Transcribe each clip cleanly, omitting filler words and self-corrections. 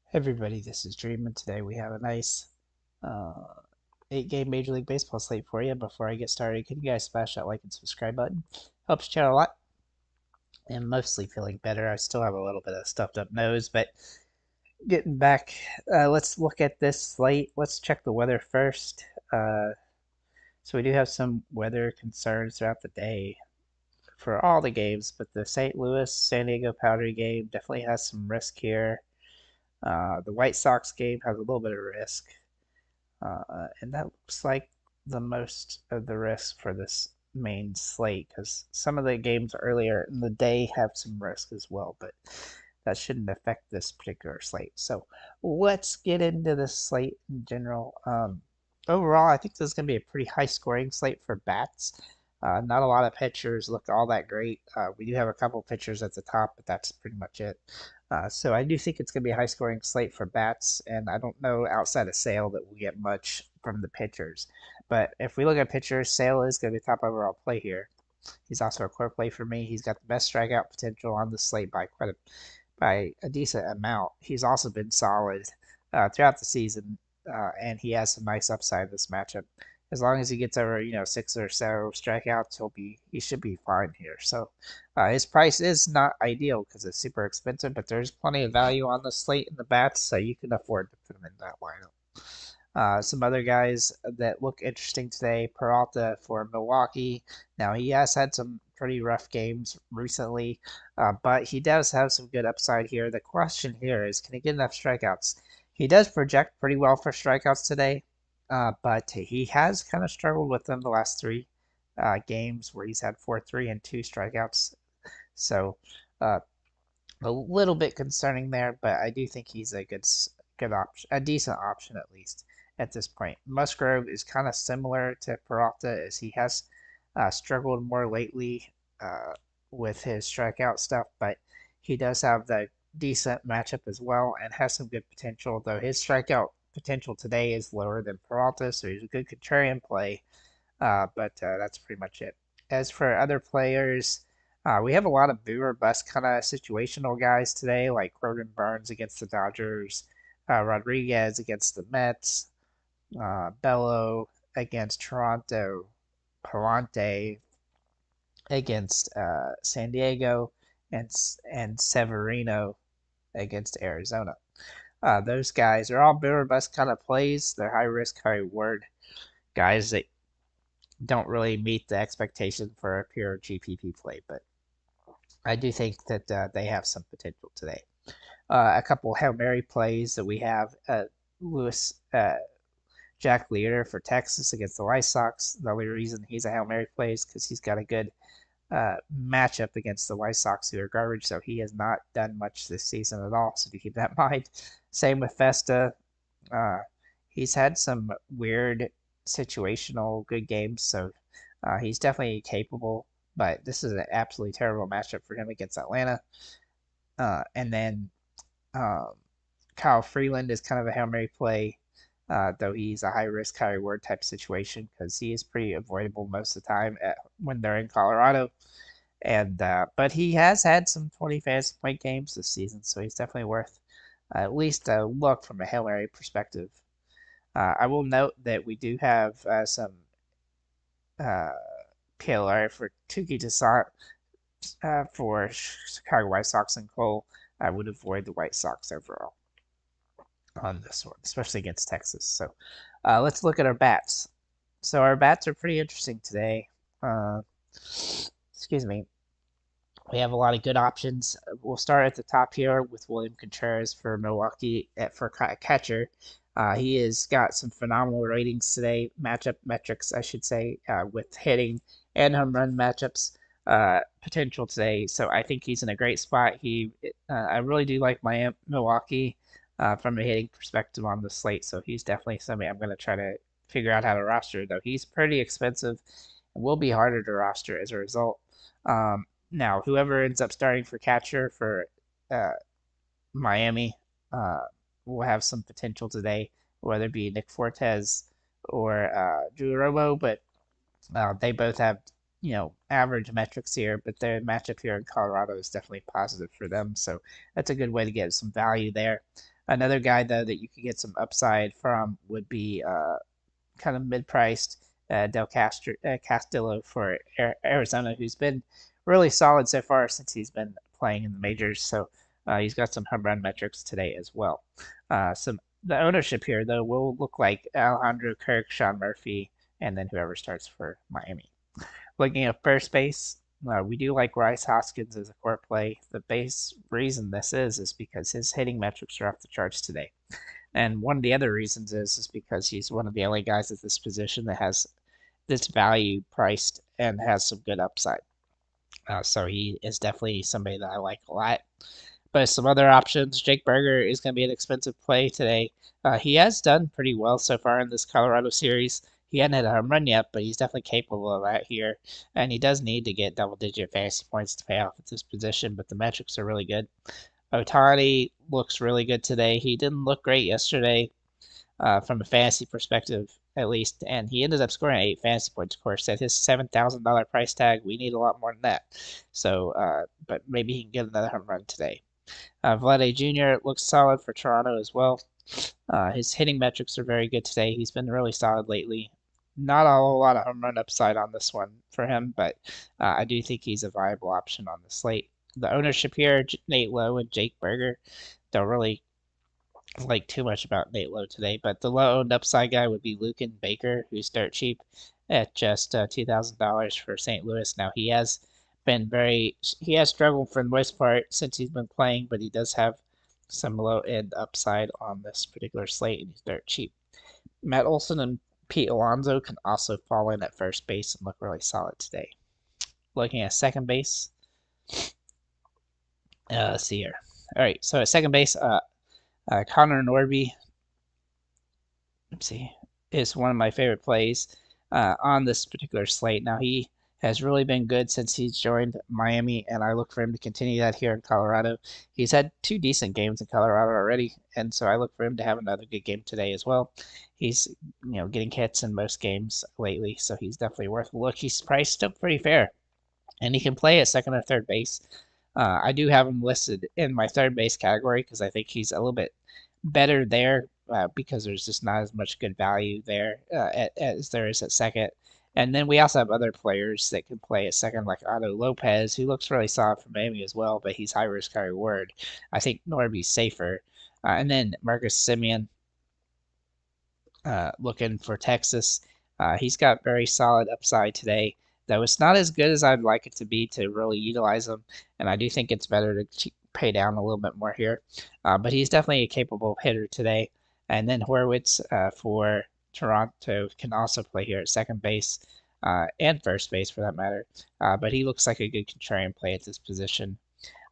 Hey everybody, this is Dream, and today we have a nice uh, 8-game Major League Baseball slate for you. Before I get started, can you guys smash that like and subscribe button? Helps the channel a lot. I'm mostly feeling better. I still have a little bit of stuffed up nose, but getting back. Let's look at this slate. Let's check the weather first. Uh, so we do have some weather concerns throughout the day for all the games, but the St. Louis San Diego Padre game definitely has some risk here. The White Sox game has a little bit of risk. And that looks like the most of the risk for this main slate because some of the games earlier in the day have some risk as well, but that shouldn't affect this particular slate. So let's get into the slate in general. Overall, I think this is going to be a pretty high scoring slate for bats. Not a lot of pitchers look all that great. We do have a couple pitchers at the top, but that's pretty much it. So I do think it's going to be a high scoring slate for bats, and I don't know outside of Sale that we'll get much from the pitchers. But if we look at pitchers, Sale is going to be top overall play here. He's also a core play for me. He's got the best strikeout potential on the slate by a decent amount. He's also been solid throughout the season, and he has some nice upside this matchup. As long as he gets over, 6 or so strikeouts, he should be fine here. So his price is not ideal because it's super expensive, but there's plenty of value on the slate and the bats, so you can afford to put him in that lineup. Some other guys that look interesting today, Peralta for Milwaukee. Now, he has had some pretty rough games recently, but he does have some good upside here. The question here is, can he get enough strikeouts? He does project pretty well for strikeouts today, but he has kind of struggled with them the last three games where he's had 4-3 and 2 strikeouts. So, uh, a little bit concerning there, but I do think he's a good option, a decent option at least at this point. Musgrove is kind of similar to Peralta as he has struggled more lately with his strikeout stuff, but he does have the decent matchup as well and has some good potential, though his strikeout potential today is lower than Peralta, so he's a good contrarian play, but that's pretty much it. As for other players, we have a lot of boomer bust kind of situational guys today, like Corbin Burns against the Dodgers, Rodriguez against the Mets, Bello against Toronto, Palante against San Diego, and Severino against Arizona. Those guys are all boomer bust kind of plays. They're high risk, high reward guys that don't really meet the expectation for a pure GPP play, but I do think that they have some potential today. A couple Hail Mary plays that we have Lewis Jack Leiter for Texas against the White Sox. The only reason he's a Hail Mary play is because he's got a good matchup against the White Sox, who are garbage, so he has not done much this season at all, so to keep that in mind. Same with Festa. Uh, he's had some weird situational good games, so he's definitely capable, but this is an absolutely terrible matchup for him against Atlanta. And then um, Kyle Freeland is kind of a Hail Mary play, though he's a high risk, high reward type situation because he is pretty avoidable most of the time when they're in Colorado. And but he has had some 20 fantasy point games this season, so he's definitely worth at least a look from a Hail Mary perspective. I will note that we do have some uh, PLR for Tuki Desant for Chicago White Sox and Cole. I would avoid the White Sox overall on this one, especially against Texas. So let's look at our bats. So our bats are pretty interesting today. Uh, excuse me. We have a lot of good options. We'll start at the top here with William Contreras for Milwaukee for catcher. He has got some phenomenal ratings today, matchup metrics, I should say, with hitting and home run matchups potential today. So I think he's in a great spot. I really do like my Milwaukee from a hitting perspective on the slate. So he's definitely somebody I'm going to try to figure out how to roster. Though he's pretty expensive and will be harder to roster as a result. Now, whoever ends up starting for catcher for uh, Miami will have some potential today, whether it be Nick Fortes or Drew Romo, but they both have, average metrics here, but their matchup here in Colorado is definitely positive for them. So that's a good way to get some value there. Another guy though that you could get some upside from would be kind of mid-priced Castillo for Arizona, who's been really solid so far since he's been playing in the majors. So he's got some home run metrics today as well. Some the ownership here though will look like Alejandro Kirk, Sean Murphy, and then whoever starts for Miami. Looking at first base, we do like Rice Hoskins as a core play. The base reason this is because his hitting metrics are off the charts today. And one of the other reasons is because he's one of the only guys at this position that has this value priced and has some good upside. So he is definitely somebody that I like a lot. But some other options, Jake Berger is going to be an expensive play today. He has done pretty well so far in this Colorado series. He hadn't hit a home run yet, but he's definitely capable of that here. And he does need to get double-digit fantasy points to pay off at this position, but the metrics are really good. Otani looks really good today. He didn't look great yesterday from a fantasy perspective, at least, and he ended up scoring 8 fantasy points. Of course, at his $7,000 price tag, we need a lot more than that. So, but maybe he can get another home run today. Vlade Jr. looks solid for Toronto as well. His hitting metrics are very good today. He's been really solid lately. Not a whole lot of home run upside on this one for him, but I do think he's a viable option on the slate. The ownership here, Nate Lowe and Jake Berger, don't really like too much about Nate Lowe today, but the low owned upside guy would be Lucan Baker, who's dirt cheap at just $2,000 for St. Louis. Now he has struggled for the most part since he's been playing, but he does have some low end upside on this particular slate, and he's dirt cheap. Matt Olson and Pete Alonso can also fall in at first base and look really solid today. Looking at second base, let's see here. All right, so at second base, Connor Norby, is one of my favorite plays on this particular slate. Now, he has really been good since he's joined Miami, and I look for him to continue that here in Colorado. He's had 2 decent games in Colorado already, and so I look for him to have another good game today as well. He's getting hits in most games lately, so he's definitely worth a look. He's priced still pretty fair, and he can play at second or third base. I do have him listed in my third base category because I think he's a little bit better there because there's just not as much good value there as there is at second. And then we also have other players that can play at second, like Otto Lopez, who looks really solid for Miami as well, but he's high risk, high reward. I think Norby's safer. And then Marcus Semien looking for Texas. He's got very solid upside today, though it's not as good as I'd like it to be to really utilize him. And I do think it's better to pay down a little bit more here. But he's definitely a capable hitter today. And then Horwitz for Toronto can also play here at second base and first base for that matter. But he looks like a good contrarian play at this position.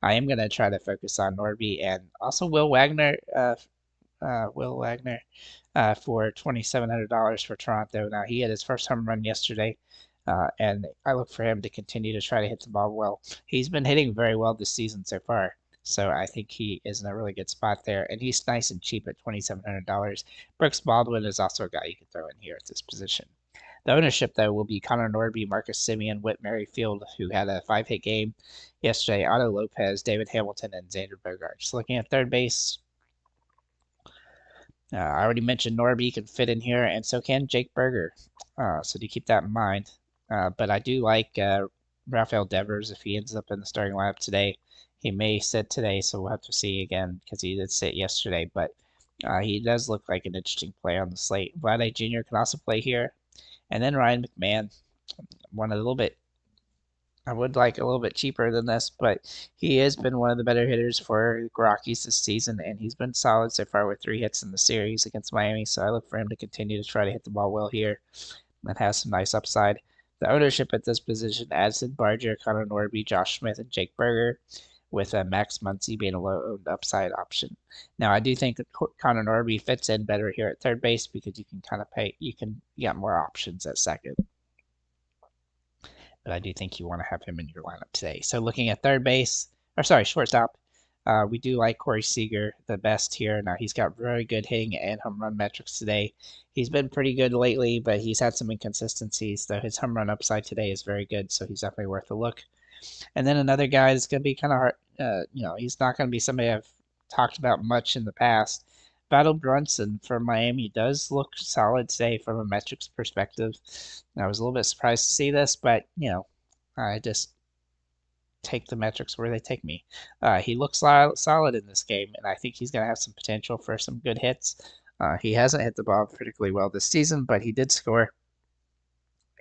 I am going to try to focus on Norby and also Will Wagner. For $2,700 for Toronto. Now, he had his first home run yesterday, and I look for him to continue to try to hit the ball well. He's been hitting very well this season so far, so I think he is in a really good spot there, and he's nice and cheap at $2,700. Brooks Baldwin is also a guy you can throw in here at this position. The ownership, though, will be Connor Norby, Marcus Semien, Whit Merrifield, who had a 5-hit game yesterday, Otto Lopez, David Hamilton, and Xander Bogaerts. Looking at third base, I already mentioned Norby can fit in here, and so can Jake Berger. So do keep that in mind. But I do like Rafael Devers if he ends up in the starting lineup today. He may sit today, so we'll have to see again because he did sit yesterday. But he does look like an interesting play on the slate. Vlade Jr. can also play here. And then Ryan McMahon, I would like a little bit cheaper than this, but he has been one of the better hitters for the Rockies this season, and he's been solid so far with 3 hits in the series against Miami. So I look for him to continue to try to hit the ball well here and has some nice upside. The ownership at this position, Addison Barger, Connor Norby, Josh Smith, and Jake Berger, with Max Muncy being a low-owned upside option. Now, I do think that Connor Norby fits in better here at third base because you can get more options at second. But I do think you want to have him in your lineup today. So looking at shortstop, we do like Corey Seager the best here. Now, he's got very good hitting and home run metrics today. He's been pretty good lately, but he's had some inconsistencies, though his home run upside today is very good, so he's definitely worth a look. And then another guy that's going to be kind of hard, he's not going to be somebody I've talked about much in the past. Battle Brunson for Miami does look solid today from a metrics perspective. I was a little bit surprised to see this, but I just take the metrics where they take me. He looks solid in this game, and I think he's going to have some potential for some good hits. He hasn't hit the ball particularly well this season, but he did score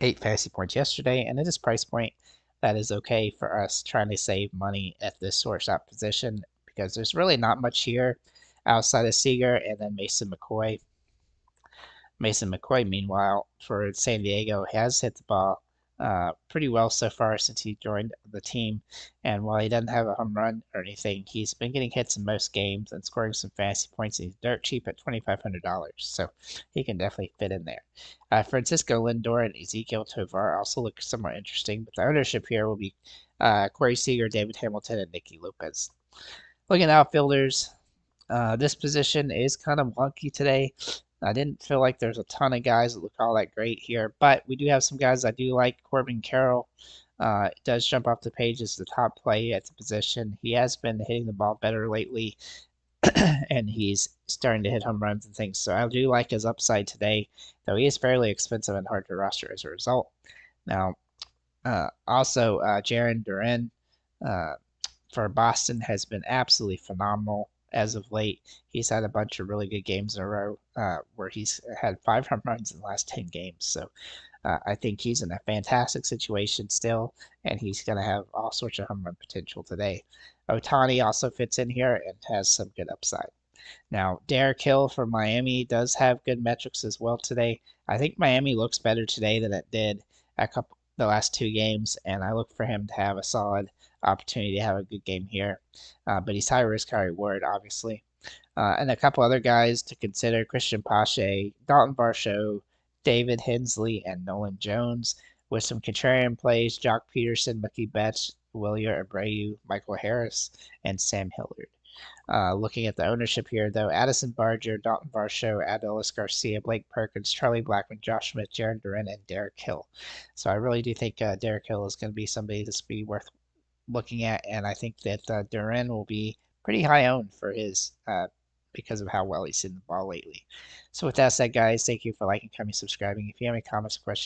8 fantasy points yesterday, and at his price point, that is okay for us trying to save money at this shortstop position because there's really not much here outside of Seager and then Mason McCoy. Mason McCoy, meanwhile, for San Diego, has hit the ball pretty well so far since he joined the team. And while he doesn't have a home run or anything, he's been getting hits in most games and scoring some fantasy points. He's dirt cheap at $2,500, so he can definitely fit in there. Francisco Lindor and Ezekiel Tovar also look somewhat interesting, but the ownership here will be Corey Seager, David Hamilton, and Nicky Lopez. Looking at outfielders, this position is kind of wonky today. I didn't feel like there's a ton of guys that look all that great here, but we do have some guys I do like. Corbin Carroll does jump off the page as the top play at the position. He has been hitting the ball better lately, and he's starting to hit home runs and things. So I do like his upside today, though he is fairly expensive and hard to roster as a result. Now, also, Jarren Duran for Boston has been absolutely phenomenal as of late. He's had a bunch of really good games in a row where he's had 5 home runs in the last 10 games. So I think he's in a fantastic situation still, and he's going to have all sorts of home run potential today. Ohtani also fits in here and has some good upside. Now, Derek Hill from Miami does have good metrics as well today. I think Miami looks better today than it did the last 2 games, and I look for him to have a solid opportunity to have a good game here. But he's high risk, high reward, obviously. And a couple other guys to consider: Christian Pache, Dalton Varsho, David Hensley, and Nolan Jones. With some contrarian plays: Jock Peterson, Mookie Betts, Wilyer Abreu, Michael Harris, and Sam Hillard. Looking at the ownership here, though: Addison Barger, Dalton Varsho, Adolis Garcia, Blake Perkins, Charlie Blackmon, Josh Smith, Jarren Duran, and Derek Hill. So I really do think Derek Hill is going to be somebody that's be worth looking at, and I think that Duran will be pretty high owned for his because of how well he's hitting the ball lately. So with that said, guys, thank you for liking, commenting, subscribing. If you have any comments or questions,